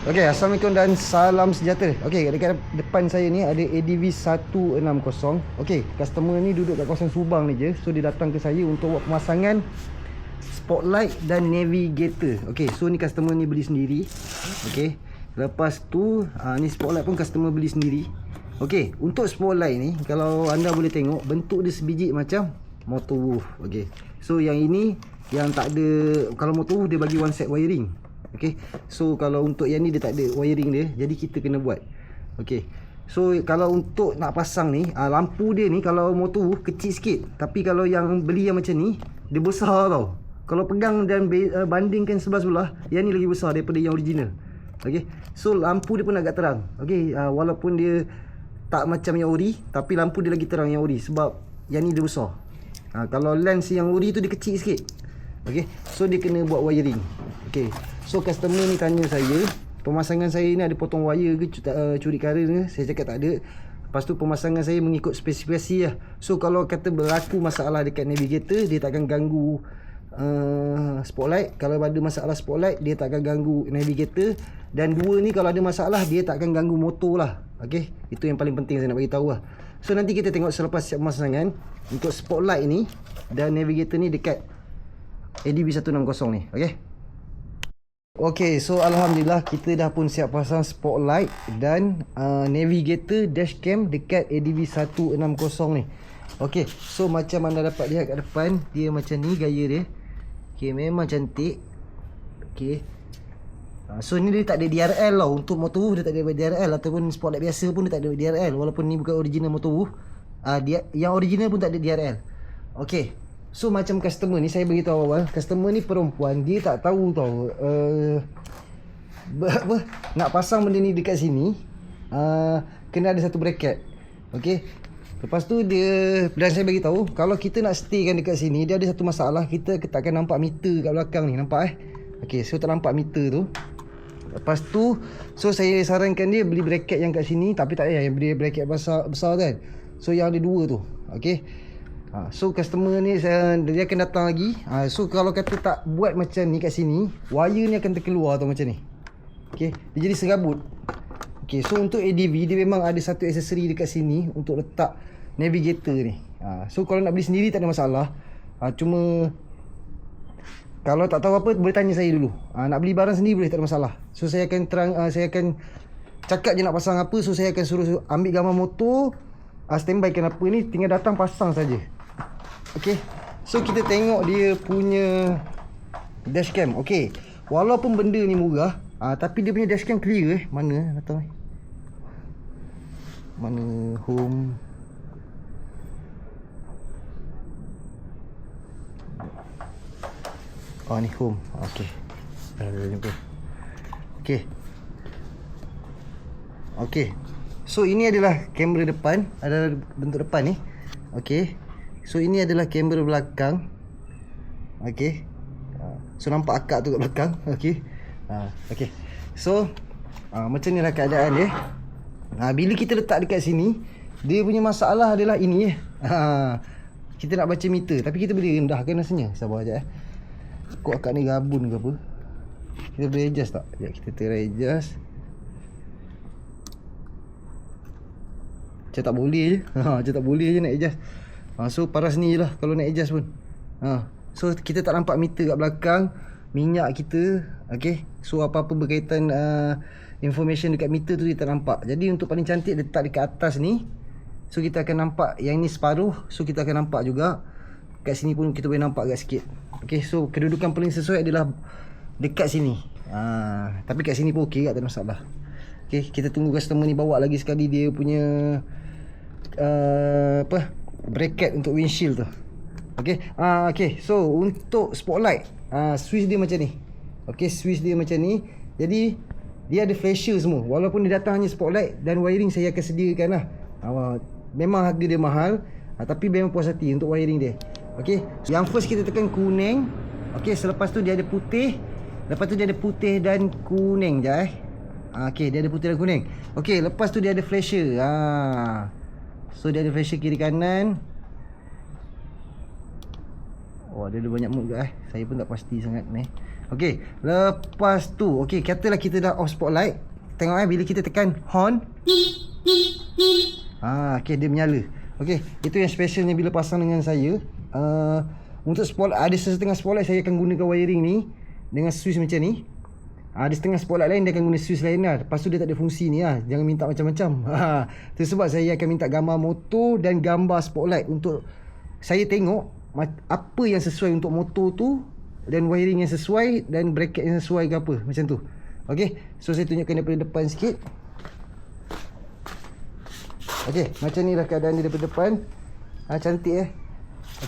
Okey, Assalamualaikum dan salam sejahtera. Okey, dekat depan saya ni ada ADV 160. Okey, customer ni duduk kat kawasan Subang ni je. So dia datang ke saya untuk buat pemasangan spotlight dan navigator. Okey, so ni customer ni beli sendiri. Okey. Lepas tu ni spotlight pun customer beli sendiri. Okey, untuk spotlight ni kalau anda boleh tengok bentuk dia sebiji macam motor wolf. Okey. So yang ini yang tak ada, kalau motor wolf dia bagi one set wiring. Okay, so kalau untuk yang ni dia tak ada wiring dia, jadi kita kena buat. Okay, so kalau untuk nak pasang ni, lampu dia ni kalau motor kecil sikit, tapi kalau yang beli yang macam ni dia besar tau. Kalau pegang dan bandingkan sebelah-sebelah, yang ni lagi besar daripada yang original. Okay, so lampu dia pun agak terang. Okay, walaupun dia tak macam yang ori, tapi lampu dia lagi terang yang ori sebab yang ni dia besar. Kalau lens yang ori tu dia kecil sikit. Okay, so dia kena buat wiring. Okay, so customer ni tanya saya, pemasangan saya ni ada potong wire ke, curi current ke? Saya cakap tak ada. Lepas tu pemasangan saya mengikut spesifikasi lah. So kalau kata berlaku masalah dekat navigator, dia takkan ganggu spotlight. Kalau ada masalah spotlight, dia takkan ganggu navigator. Dan dua ni kalau ada masalah, dia takkan ganggu motor lah. Okay, itu yang paling penting saya nak bagi tahu lah. So nanti kita tengok selepas siap pemasangan untuk spotlight ni dan navigator ni dekat ADV 160 ni. Okay. Okay, so Alhamdulillah kita dah pun siap pasang spotlight dan navigator dashcam dekat ADV 160 ni. Okay, so macam anda dapat lihat kat depan, dia macam ni gaya dia. Okay, memang cantik. Okay, so ni dia tak ada DRL lah. Untuk motor wolf dia tak ada DRL, ataupun spotlight biasa pun dia tak ada DRL. Walaupun ni bukan original motor wolf, yang original pun tak ada DRL. Okay, so macam customer ni, saya beritahu awal, customer ni perempuan, dia tak tahu tau nak pasang benda ni dekat sini, kena ada satu bracket. Okay, lepas tu dia, dan saya beritahu kalau kita nak staykan dekat sini, dia ada satu masalah, kita takkan nampak meter kat belakang ni, nampak Okay, so tak nampak meter tu. Lepas tu, so saya sarankan dia beli bracket yang kat sini, tapi tak payah yang beli bracket besar kan. So yang ada dua tu. Okay, so customer ni dia akan datang lagi. So kalau kata tak buat macam ni kat sini, wire ni akan terkeluar tau macam ni. Okay, dia jadi serabut. Okay, so untuk ADV dia memang ada satu aksesori dekat sini untuk letak navigator ni. So kalau nak beli sendiri tak ada masalah. Cuma kalau tak tahu apa boleh tanya saya dulu. Nak beli barang sendiri boleh, tak ada masalah. So saya akan saya akan cakap je nak pasang apa. So saya akan suruh ambil gambar motor, standbykan apa ni, tinggal datang pasang saja. Okay, so kita tengok dia punya dashcam. Okay, walaupun benda ni murah, tapi dia punya dashcam clear mana tak tahu mana home. Ni home. Okay, okay. Okay, so ini adalah kamera depan, adalah bentuk depan ni. Okay, so ini adalah kamera belakang. Okay, so nampak akak tu kat belakang. Okay, okay. So macam ni lah keadaan dia. Bila kita letak dekat sini, dia punya masalah adalah ini kita nak baca meter, tapi kita boleh rendahkan rasanya. Sabar sekejap Kok akak ni gabun ke apa. Kita boleh adjust tak? Sekejap kita try adjust. Macam tak boleh je. Macam tak boleh je nak adjust. So paras ni je lah kalau nak adjust pun. So kita tak nampak meter kat belakang, minyak kita. Okay, so apa-apa berkaitan information dekat meter tu dia tak nampak. Jadi untuk paling cantik letak dekat atas ni. So kita akan nampak yang ni separuh. So kita akan nampak juga. Kat sini pun kita boleh nampak agak sikit. Okay, so kedudukan paling sesuai adalah dekat sini. Tapi kat sini pun okey, tak ada masalah. Okay, kita tunggu customer ni bawa lagi sekali dia punya bracket untuk windshield tu. Okay, okay, so untuk spotlight, switch dia macam ni. Okay, switch dia macam ni. Jadi dia ada flasher semua. Walaupun dia datang hanya spotlight dan wiring saya akan sediakan lah. Memang harga dia mahal, tapi memang puas hati untuk wiring dia. Okay, yang first kita tekan kuning. Okay, selepas tu dia ada putih. Lepas tu dia ada putih dan kuning je okay, dia ada putih dan kuning. Okay, lepas tu dia ada flasher. So dia ada flasher kiri kanan. Dia ada banyak mood ke Saya pun tak pasti sangat ni. Okey, lepas tu okey, katalah kita dah off spotlight. Tengok bila kita tekan horn. Okey, dia menyala. Okey, itu yang specialnya bila pasang dengan saya. Untuk spotlight, ada setengah spotlight saya akan gunakan wiring ni dengan switch macam ni. Ada setengah spotlight lain dia akan guna switch lain lah. Lepas tu dia tak ada fungsi ni lah. Jangan minta macam-macam. Itu sebab saya akan minta gambar motor dan gambar spotlight untuk saya tengok apa yang sesuai untuk motor tu, dan wiring yang sesuai, dan bracket yang sesuai ke apa. Macam tu. Okay, so saya tunjukkan daripada depan sikit. Okay, macam ni lah keadaan dia daripada depan. Cantik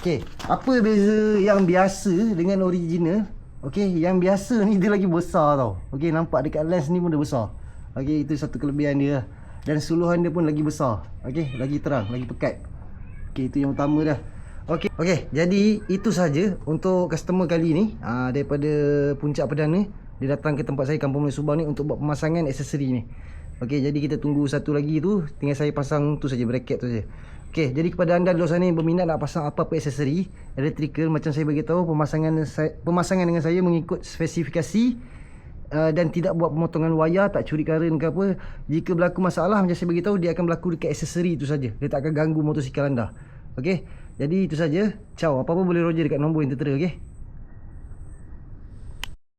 Okay, apa beza yang biasa dengan original? Okay, yang biasa ni dia lagi besar tau. Okay, nampak dekat lens ni pun dia besar. Okay, itu satu kelebihan dia. Dan suluhan dia pun lagi besar. Okay, lagi terang, lagi pekat. Okay, itu yang utama dah. Okay, jadi itu saja untuk customer kali ni. Daripada Puncak Perdana. Dia datang ke tempat saya, Kampung Melayu Subang ni, untuk buat pemasangan aksesori ni. Okay, jadi kita tunggu satu lagi tu. Tinggal saya pasang tu saja, bracket tu saja. Okay, jadi kepada anda di luar sana yang berminat nak pasang apa-apa aksesori elektrikal, macam saya beritahu, pemasangan dengan saya mengikut spesifikasi, dan tidak buat pemotongan wayar, tak curi karen ke apa. Jika berlaku masalah, macam saya beritahu, dia akan berlaku dekat aksesori tu saja. Dia tak akan ganggu motosikal anda. Okay, jadi itu saja. Ciao. Apa-apa boleh roger dekat nombor yang tertera. Okay.